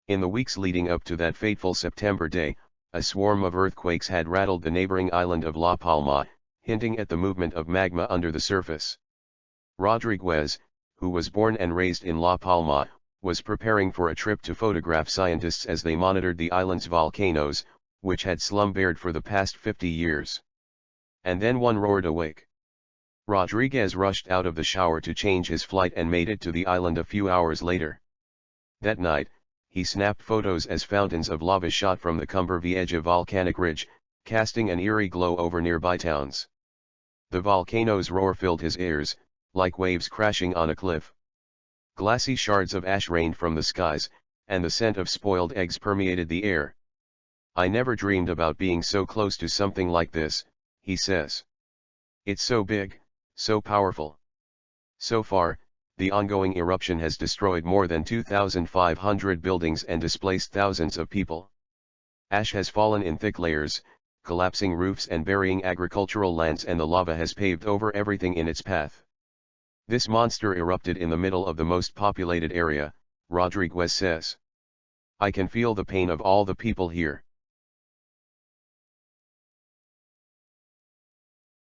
In the weeks leading up to that fateful September day, a swarm of earthquakes had rattled the neighboring island of La Palma, hinting at the movement of magma under the surface. Rodri, who was born and raised in La Palma, was preparing for a trip to photograph scientists as they monitored the island's volcanoes, which had slumbered for the past 50 years. And then one roared awake. Rodriguez rushed out of the shower to change his flight and made it to the island a few hours later. That night, he snapped photos as fountains of lava shot from the Cumbre volcanic ridge, casting an eerie glow over nearby towns. The volcano's roar filled his ears, like waves crashing on a cliff. Glassy shards of ash rained from the skies, and the scent of spoiled eggs permeated the air. "I never dreamed about being so close to something like this," he says. "It's so big, so powerful." So far, the ongoing eruption has destroyed more than 2,500 buildings and displaced thousands of people. Ash has fallen in thick layers, collapsing roofs and burying agricultural lands, and the lava has paved over everything in its path. "This monster erupted in the middle of the most populated area," Rodriguez says. "I can feel the pain of all the people here.